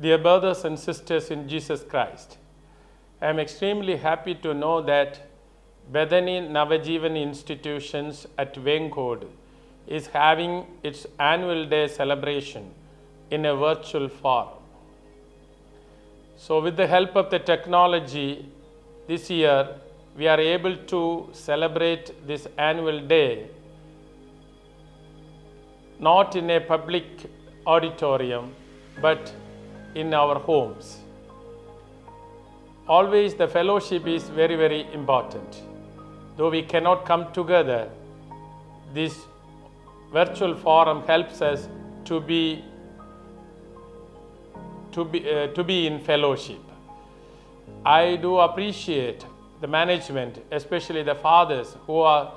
Dear brothers and sisters in Jesus Christ, I am extremely happy to know that Bethany Navajivan Institutions at Venkod is having its annual day celebration in a virtual forum. So with the help of the technology, this year we are able to celebrate this annual day not in a public auditorium but in our homes. Always the fellowship is very, very important. Though we cannot come together, this virtual forum helps us to be in fellowship. I do appreciate the management, especially the fathers who are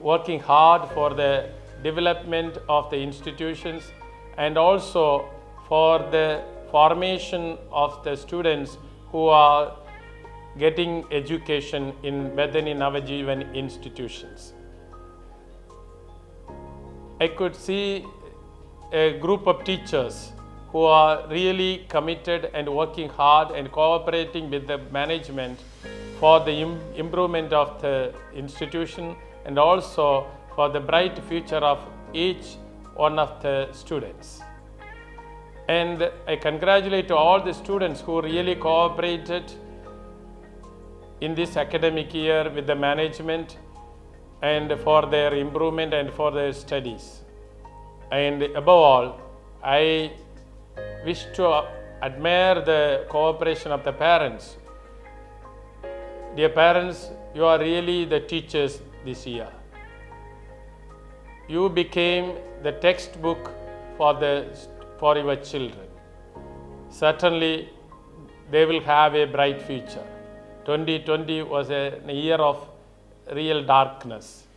working hard for the development of the institutions and also for the formation of the students who are getting education in Bethany Navajivan institutions. I could see a group of teachers who are really committed and working hard and cooperating with the management for the improvement of the institution and also for the bright future of each one of the students. And I congratulate all the students who really cooperated in this academic year with the management and for their improvement and for their studies. And above all, I wish to admire the cooperation of the parents. Dear parents, you are really the teachers this year. You became the textbook for your children. Certainly, they will have a bright future. 2020 was a year of real darkness.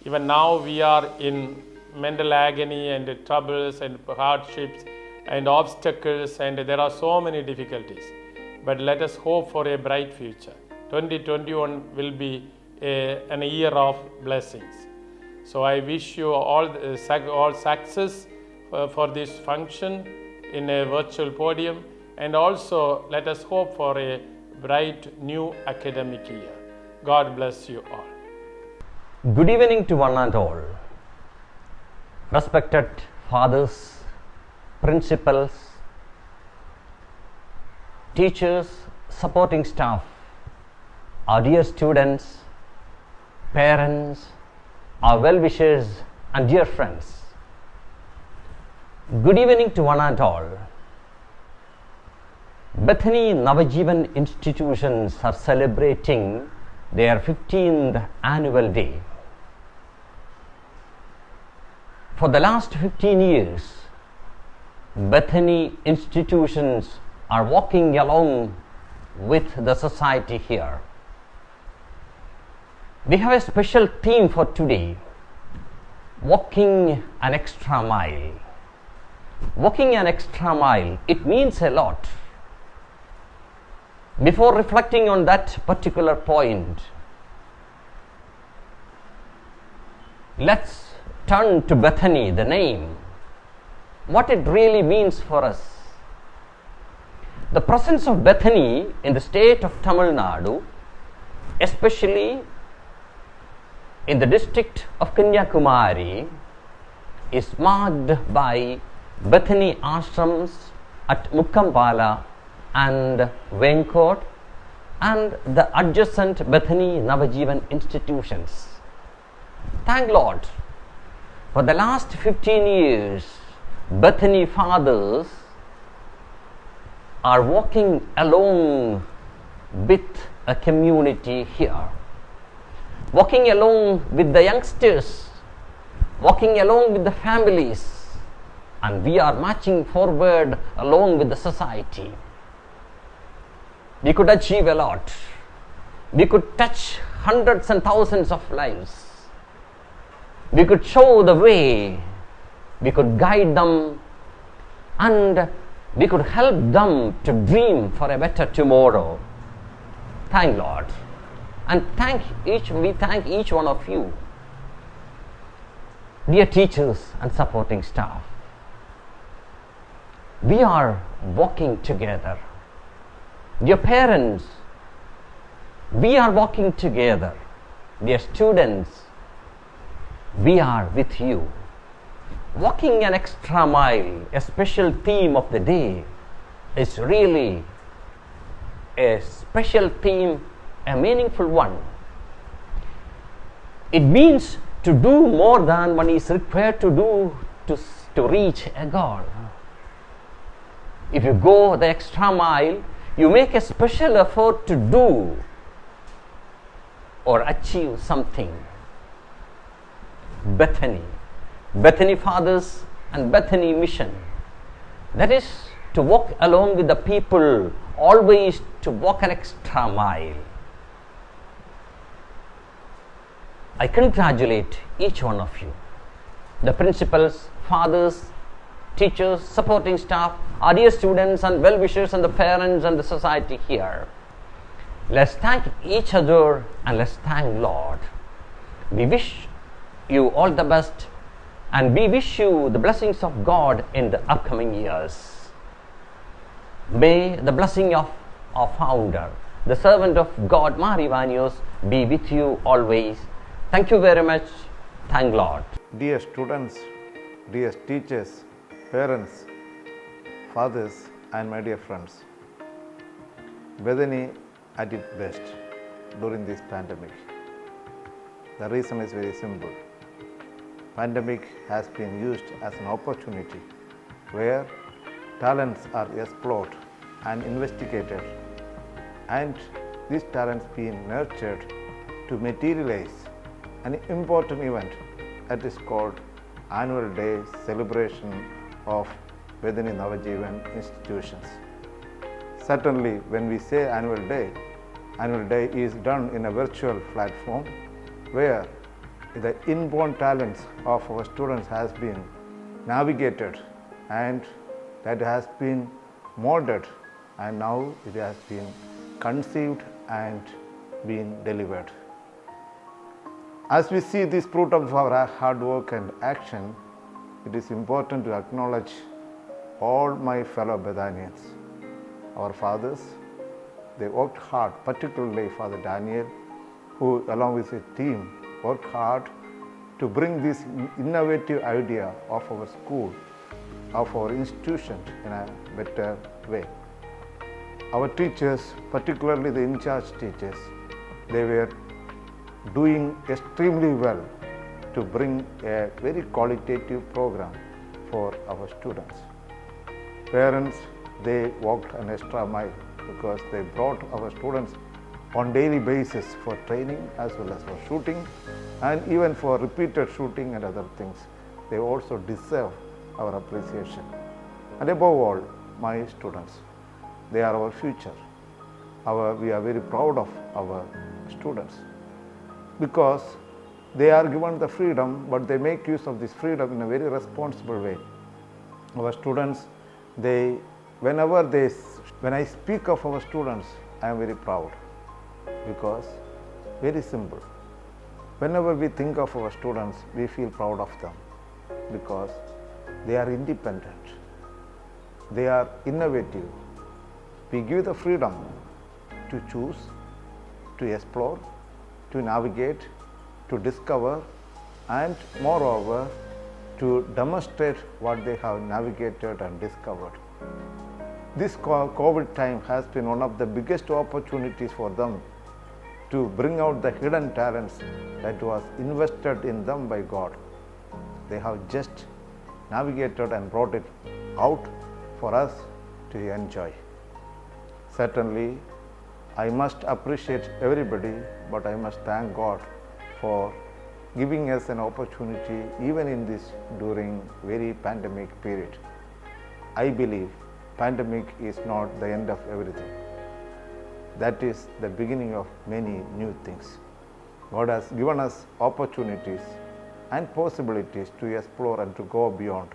Even now we are in mental agony and troubles and hardships and obstacles, and there are so many difficulties. But let us hope for a bright future. 2021 will be a year of blessings. So I wish you all success for this function in a virtual podium, and also let us hope for a bright new academic year. God bless you all. Good evening to one and all. Respected fathers, principals, teachers, supporting staff, our dear students, parents, our well-wishers and dear friends. Good evening to one and all. Bethany Navajivan institutions are celebrating their 15th annual day. For the last 15 years, Bethany institutions are walking along with the society here. We have a special theme for today: walking an extra mile. Walking an extra mile, it means a lot. Before reflecting on that particular point, let's turn to Bethany, the name, what it really means for us. The presence of Bethany in the state of Tamil Nadu, especially in the district of Kanyakumari, is marked by Bethany ashrams at Mukkambala and Venkod and the adjacent Bethany Navajivan institutions. Thank Lord, for the last 15 years, Bethany fathers are walking along with a community here, walking along with the youngsters, walking along with the families, and we are marching forward along with the society. We could achieve a lot. We could touch hundreds and thousands of lives. We could show the way. We could guide them, and we could help them to dream for a better tomorrow. Thank Lord. And we thank each one of you, dear teachers and supporting staff. we are walking together. Dear parents, we are walking together. Dear students, we are with you. Walking an extra mile, a special theme of the day, is really a special theme, a meaningful one. It means to do more than one is required to do to reach a goal. If you go the extra mile, you make a special effort to do or achieve something. Bethany Fathers and Bethany Mission. That is to walk along with the people, always to walk an extra mile. I congratulate each one of you, the principals, fathers, teachers, supporting staff, our dear students and well-wishers and the parents and the society here. Let's thank each other and let's thank Lord. We wish you all the best and we wish you the blessings of God in the upcoming years. May the blessing of our founder, the servant of God, Mari Vanios, be with you always. Thank you very much. Thank Lord. Dear students, dear teachers, parents, fathers, and my dear friends, Bethany at its best during this pandemic. The reason is very simple. Pandemic has been used as an opportunity where talents are explored and investigated, and these talents being nurtured to materialize an important event that is called Annual Day celebration of Bethany Navajivan institutions. Certainly, when we say Annual Day is done in a virtual platform where the inborn talents of our students has been navigated and that has been molded, and now it has been conceived and been delivered. As we see this fruit of our hard work and action, it is important to acknowledge all my fellow Bethanians. Our fathers, they worked hard, particularly Father Daniel, who along with his team worked hard to bring this innovative idea of our school, of our institution in a better way. Our teachers, particularly the in-charge teachers, they were doing extremely well to bring a very qualitative program for our students. Parents, they walked an extra mile because they brought our students on daily basis for training as well as for shooting and even for repeated shooting and other things. They also deserve our appreciation. And above all, my students, they are our future. We are very proud of our students because they are given the freedom, but they make use of this freedom in a very responsible way. Our students, when I speak of our students, I am very proud because very simple. Whenever we think of our students, we feel proud of them because they are independent, they are innovative. We give the freedom to choose, to explore, to navigate, to discover, and moreover, to demonstrate what they have navigated and discovered. This COVID time has been one of the biggest opportunities for them to bring out the hidden talents that was invested in them by God. They have just navigated and brought it out for us to enjoy. Certainly, I must appreciate everybody, but I must thank God for giving us an opportunity even in this during very pandemic period. I believe pandemic is not the end of everything. That is the beginning of many new things. God has given us opportunities and possibilities to explore and to go beyond.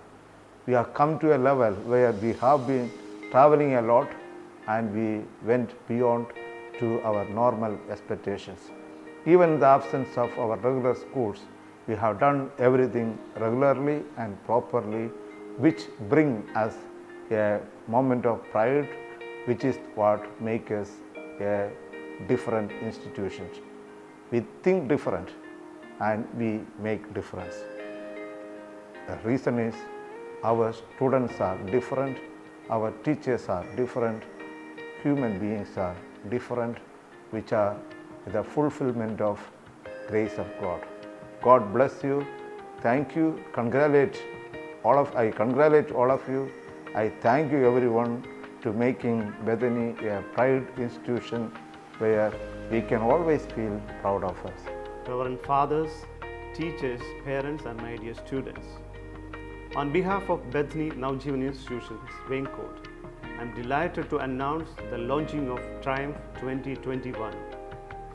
We have come to a level where we have been traveling a lot and we went beyond to our normal expectations. Even in the absence of our regular schools, we have done everything regularly and properly, which bring us a moment of pride, which is what makes us a different institutions. We think different and we make difference. The reason is our students are different, our teachers are different, human beings are different, which are the fulfillment of grace of God. God bless you. Thank you. I congratulate all of you. I thank you everyone to making Bethany a pride institution where we can always feel proud of us. Reverend Fathers, teachers, parents, and my dear students, on behalf of Bethany Navjeevan Institutions, Vencote, I am delighted to announce the launching of Triumph 2021,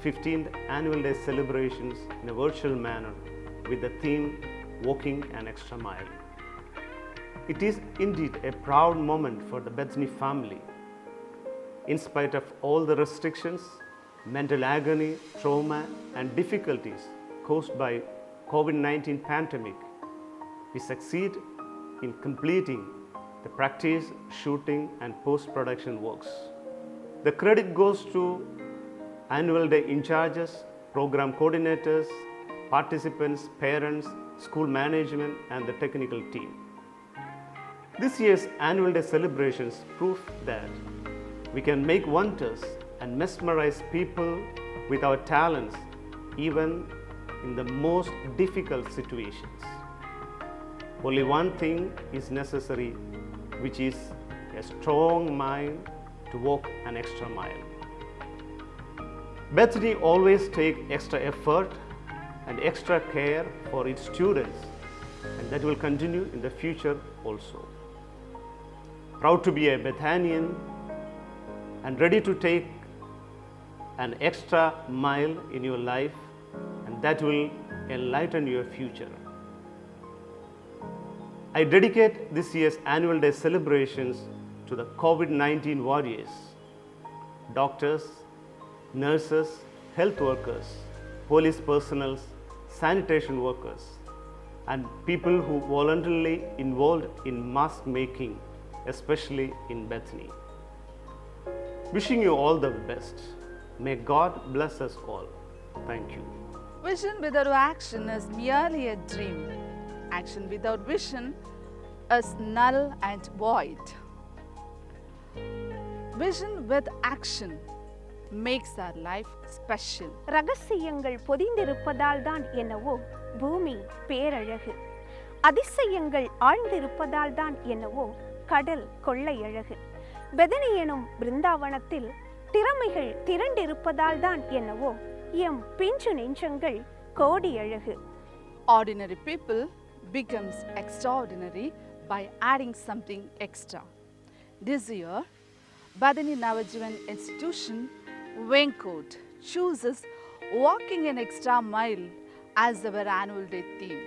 15th Annual Day celebrations in a virtual manner with the theme Walking an Extra Mile. It is indeed a proud moment for the Bethany family. In spite of all the restrictions, mental agony, trauma, and difficulties caused by COVID-19 pandemic, we succeed in completing the practice, shooting, and post-production works. The credit goes to annual day in charges, program coordinators, participants, parents, school management, and the technical team. This year's annual day celebrations prove that we can make wonders and mesmerize people with our talents even in the most difficult situations. Only one thing is necessary, which is a strong mind to walk an extra mile. Bethany always takes extra effort and extra care for its students, and that will continue in the future also. Proud to be a Bethanian and ready to take an extra mile in your life, and that will enlighten your future. I dedicate this year's annual day celebrations to the COVID-19 warriors, doctors, nurses, health workers, police personnel, sanitation workers, and people who voluntarily involved in mask making, especially in Bethany. Wishing you all the best. May God bless us all. Thank you. Vision without action is merely a dream. Action without vision is null and void. Vision with action makes our life special. ரகசியங்கள் பொதிந்திருப்பதால் தான் என்னவோ பூமி பேரழகு. அதிசயங்கள் ஆழ்ந்திருப்பதால் தான் என்னவோ கடல் கொள்ளையழகு. பெதனி எனும் பிருந்தாவனத்தில் திறமைகள் திரண்டிருப்பதால் தான் என்னவோ எம் பிஞ்சு நெஞ்சங்கள் கோடி அழகு. Ordinary people becomes extraordinary by adding something extra. This year, Bethany Navjeevan Institution, Vencote, chooses Walking an Extra Mile as our annual day theme.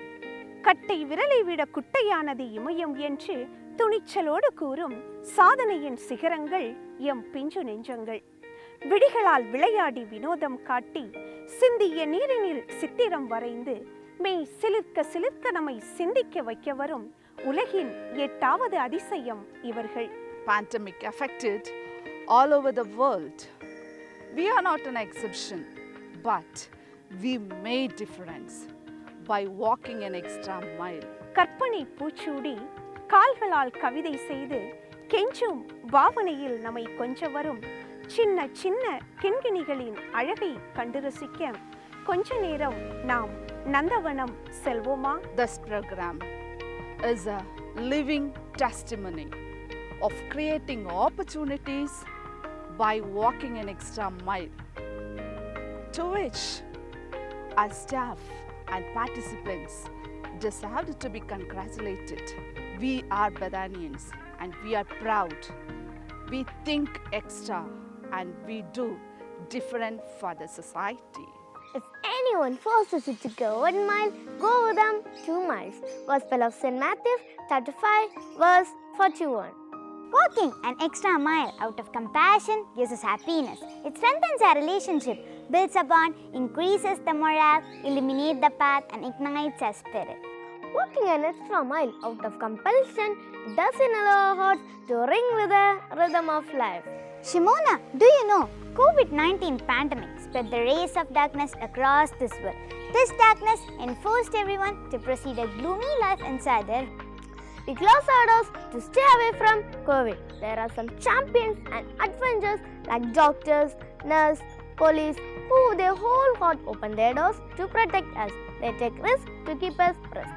கட்டை விரலை விட குட்டையானது இமயம் என்று துணிச்சலோடு கூறும் சாதனையின் சிகரங்கள் எம் பிஞ்சு நெஞ்சங்கள். விடிகளால் விளையாடி வினோதம் காட்டி சிந்திய நீரினில் சித்திரம் வரைந்து மெய் சிலிர்க்க சிலிர்க்க நம்மை சிந்திக்க வைக்க வரும் உலகின் 8வது அதிசயம் இவர்கள். Pandemic affected all over the world. We are not an exception, but we made difference by walking an extra mile. கற்பனை பூச்சூடி கால்களால் கவிதை செய்து கெஞ்சும் பாவனையில் நம்மை கொஞ்ச வரும் சின்ன சின்ன கிண்கிணிகளின் அழகை கண்டு ரசிக்க கொஞ்ச நேரம் நாம் நந்தவனம் செல்வோமா? This program is a living testimony of creating opportunities by walking an extra mile, to which our staff and participants deserved to be congratulated. We are Bethanians and we are proud. We think extra and we do different for the society. If anyone forces you to go 1 mile, go with them 2 miles. Gospel of St. Matthew, chapter 5, verse 41. Walking an extra mile out of compassion gives us happiness. It strengthens our relationship, builds upon, increases the morale, illuminates the path, and ignites our spirit. Walking an extra mile out of compulsion It doesn't allow our hearts to ring with the rhythm of life. Shimona, do you know COVID-19 pandemic spread the rays of darkness across this world? This darkness enforced everyone to proceed a gloomy life inside their. We close our doors to stay away from COVID. There are some champions and adventurers like doctors, nurses, police who with their whole heart open their doors to protect us. They take risks to keep us pressed.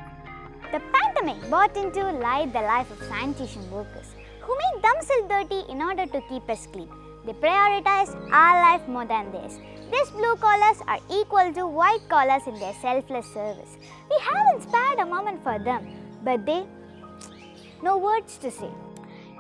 The pandemic brought into light the life of sanitation workers who made themselves dirty in order to keep us clean. They prioritized our life more than theirs. These blue collars are equal to white collars in their selfless service. We haven't spared a moment for them, but they, no words to say.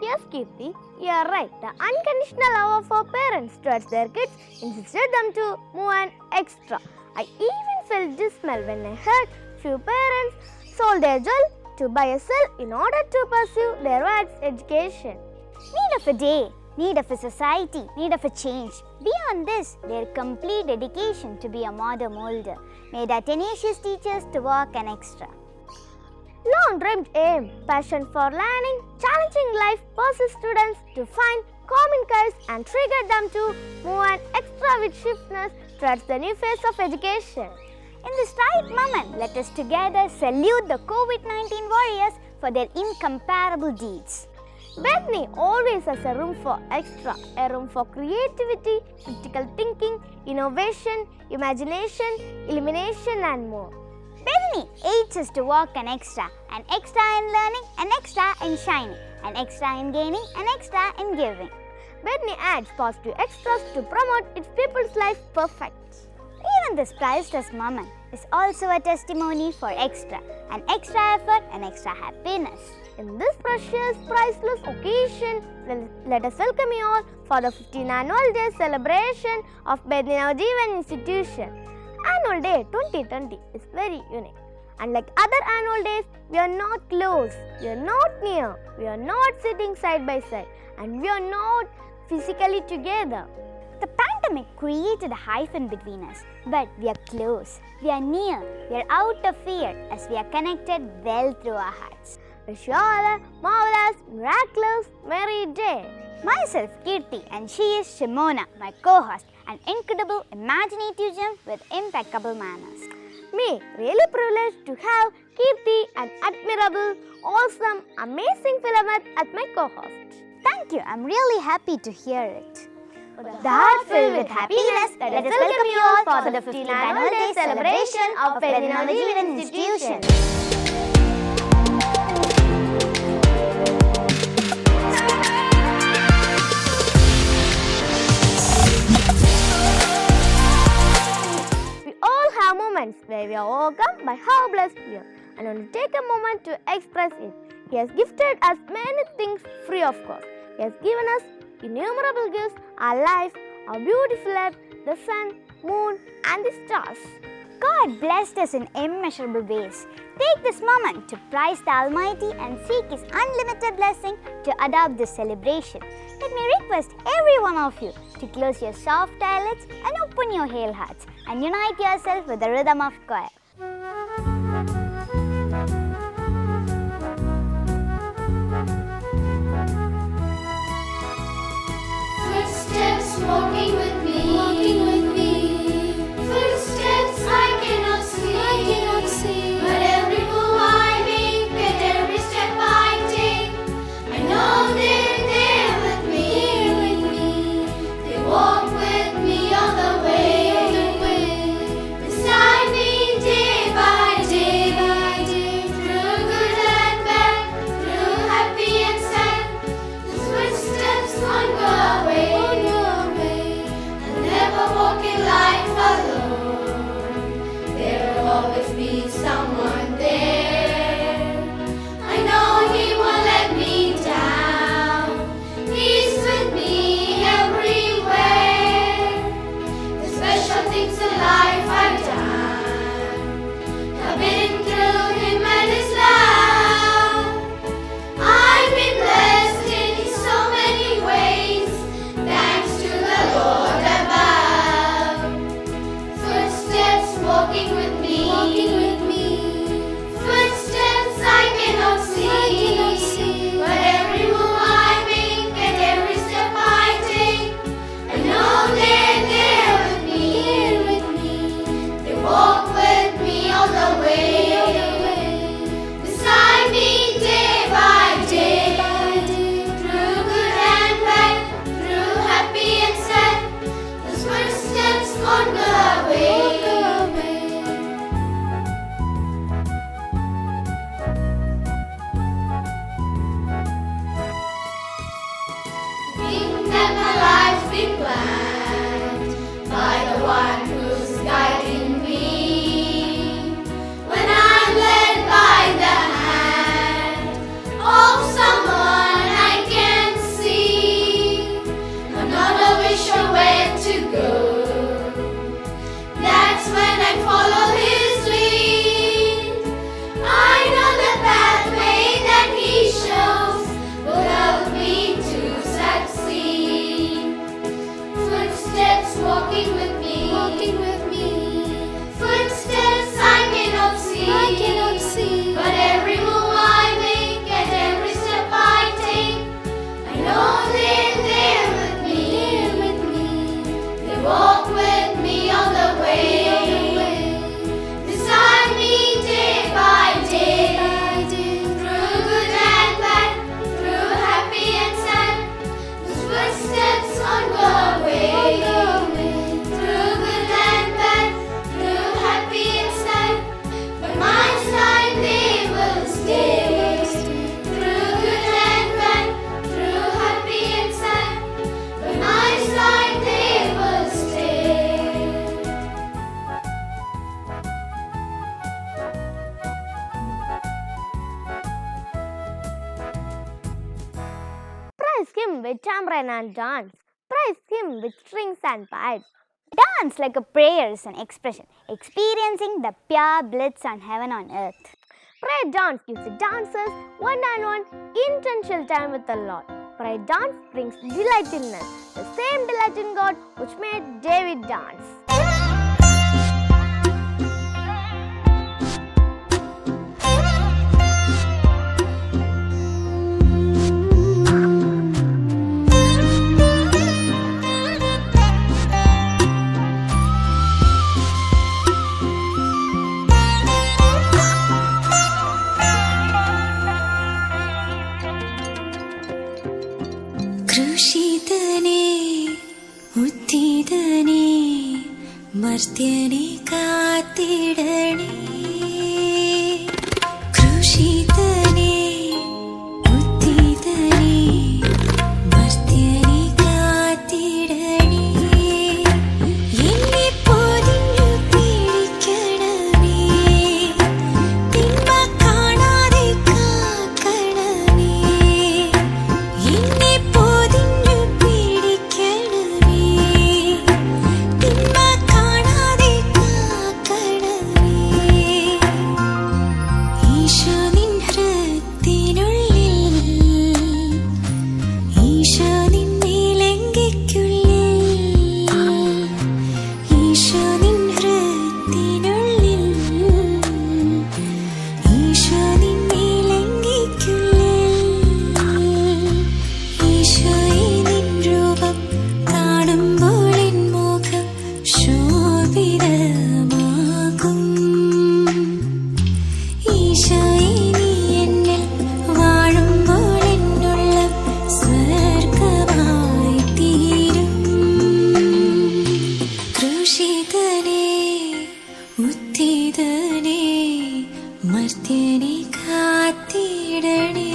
Yes, Kirti, you are right. The unconditional love of our parents towards their kids insisted them to move an extra. I even felt dismal when I heard few parents sold their jewel to buy a cell in order to pursue their wife's education. Need of a day, need of a society, need of a change. Beyond this, their complete dedication to be a modern molder made our tenacious teachers to work an extra. Long-dreamed aim, passion for learning, challenging life pushes students to find common cause and trigger them to move an extra with swiftness towards the new phase of education. In this right moment, let us together salute the COVID-19 warriors for their incomparable deeds. Bethany always has a room for extra, a room for creativity, critical thinking, innovation, imagination, illumination and more. Bethany aids us to walk an extra in learning, an extra in shining, an extra in gaining, an extra in giving. Bethany adds positive extras to promote its people's life perfect. Even this priceless moment is also a testimony for extra, an extra effort, an extra happiness. In this precious, priceless occasion, let us welcome you all for the 15th Annual Day celebration of Bethany Navajeevan Institution. Annual Day 2020 is very unique. Unlike other annual days, we are not close, we are not near, we are not sitting side by side, and we are not physically together. The pandemic created a hyphen between us, but we are close, we are near, we are out of fear as we are connected well through our hearts. Wish you all a marvelous, miraculous, merry day. Myself, Kirti, and she is Shimona, my co-host, an incredible, imaginative gem with impeccable manners. Me, really privileged to have Kirti, an admirable, awesome, amazing Philomath as my co-host. Thank you, I'm really happy to hear it. The heart filled with happiness, let us welcome you all for the 15th Annual Day celebration of Bethany Navajeevan Institution. We all have moments where we are overcome by how blessed we are, and want to take a moment to express it. He has gifted us many things free of cost. He has given us innumerable gifts, our life, our beautiful earth, the sun, moon and the stars. God blessed us in immeasurable ways. Take this moment to praise the Almighty and seek His unlimited blessing to adopt this celebration. Let me request every one of you to close your soft eyelids and open your hale hearts and unite yourself with the rhythm of choir. Footsteps walking with me, Footsteps I cannot see, but every move I make and every step I take, I know they're there with me. They walk with me all the way, beside me day him with tambourine and dance. Praise him with strings and pipes. Dance like a prayer is an expression, experiencing the pure bliss on heaven on earth. Prayer dance gives the dancers one-on-one intentional time with the Lord. Prayer dance brings delightfulness, the same delight in God which made David dance. കൃഷിതനേ ഉത്തിതനേ മർത്യനെ കാത്തിടണേ കൃഷിതനേ ഉത്തിതനേ മർത്യനെ കാത്തിടണേ എന്നെ പൊതിഞ്ഞു പിടിക്കണമേ തിന്മ കാണാതെ കാക്കണമേ എന്നെ പൊതിഞ്ഞു പിടിക്കണമേ തിന്മ കാണാതെ കാക്കണമേ ഈശോ നിൻ ഹൃത്തിനുള്ളിൽ ഈശോ നിൻ നീലങ്കിക്കുള്ളിൽ ഈശോ നിൻ ഹൃത്തിനുള്ളിൽ ഈശോ നിൻ നീലങ്കിക്കുള്ളിൽ ഈശോയെ നിൻ രൂപം കാണുമ്പോൾ എൻ മുഖം ശോഭിതമാകും ഈശോയെ നീ എന്നിൽ വാഴുമ്പോൾ എന്നുള്ളം സ്വർഗമായി തീരും കൃഷിതനേ ഉത്തിതനേ മർത്യനെ കാത്തിടണേ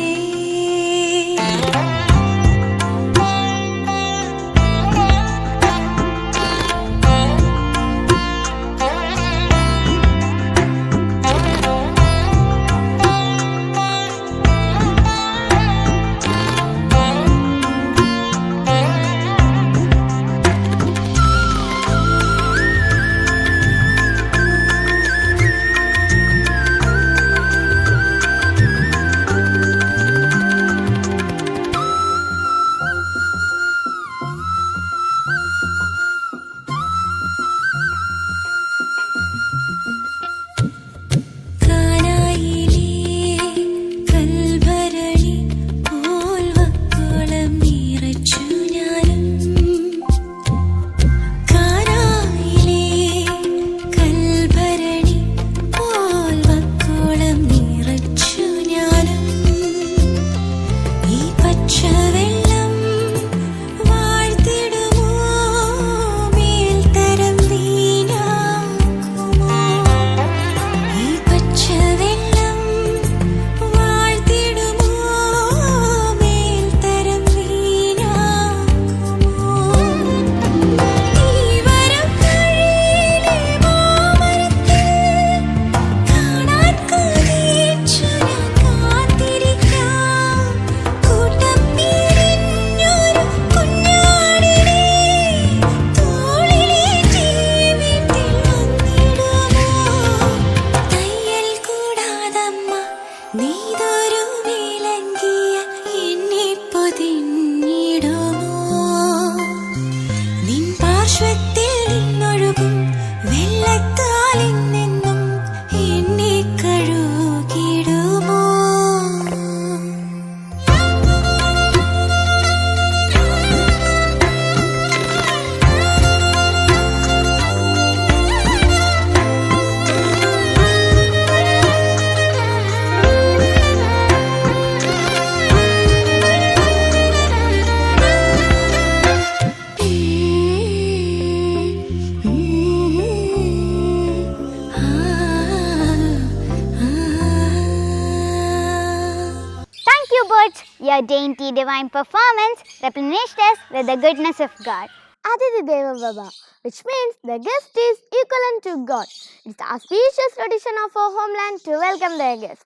Your dainty divine performance replenished us with the goodness of God. Aditi Deva Baba, which means the guest is equivalent to God. It's the auspicious tradition of our homeland to welcome their guest.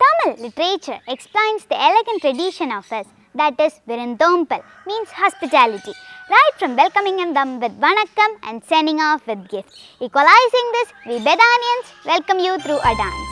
Tamil literature explains the elegant tradition of us that is Virinthompal, means hospitality. Right from welcoming them with Vanakkam and sending off with gifts. Equalizing this, we Bedanians welcome you through a dance.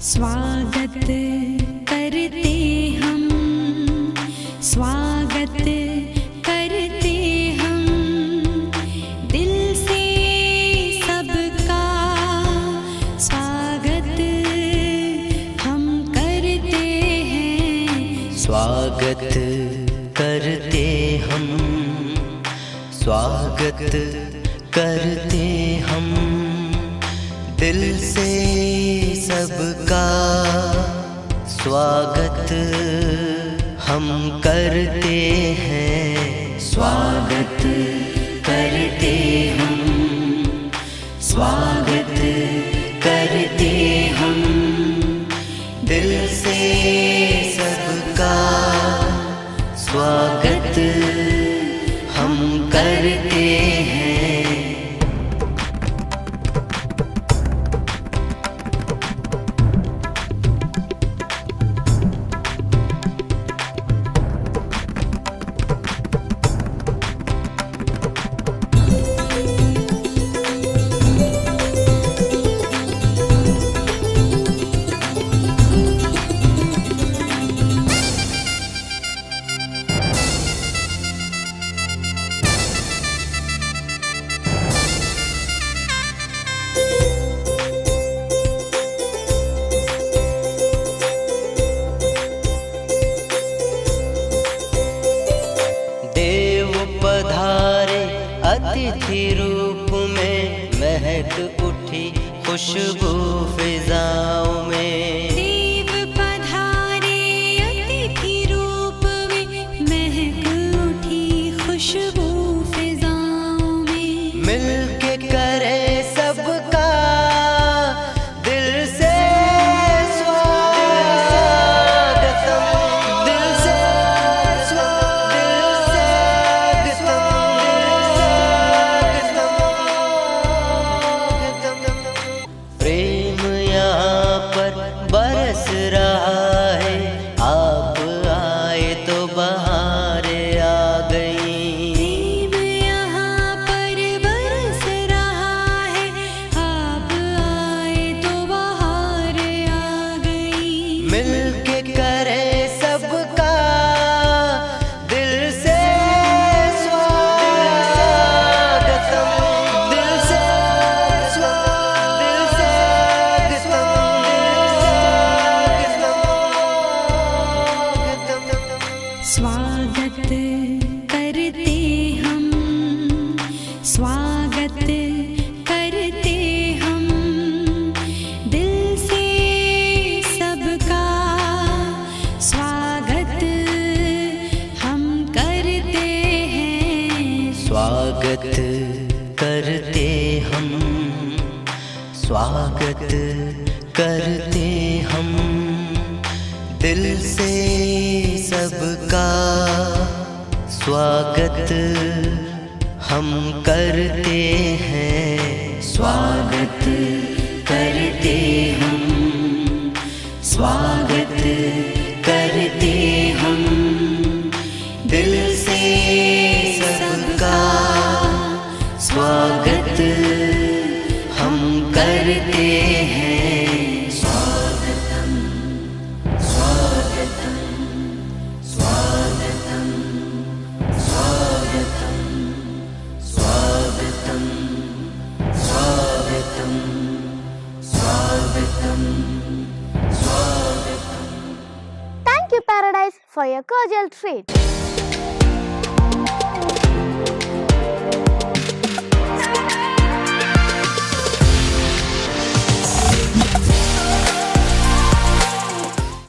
स्वागत करते हम, स्वागत करते हम, दिल से सबका स्वागत हम करते हैं। स्वागत करते हम, स्वागत करते हम, दिल से सबका स्वागत हम करते हैं। स्वागत करते हम, स्वागत करते हम, दिल से सबका स्वागत हम करते हैं। अतिथि रूप में महक उठी खुशबू फिजाओं में। देव पधारे अतिथि रूप में महक उठी खुशबू फिजाओं में। मिलके करे सबका दिल से बरस रहा है, आप आए तो बहारें आ गई। प्रेम यहाँ पर बरस रहा है, आप आए तो बहारें आ गई। मिलके करे सबका दिल से स्वागत करते हम, स्वागत करते हम, दिल से सबका स्वागत हम करते हैं। स्वागत करते हम, स्वागत करते हम, दिल से सबका स्वागत हम करते हैं। स्वागत करते हम, स्वागत करते हम, दिल से सबका स्वागत हम करते हैं। Thank you, Paradise, for your cordial treat.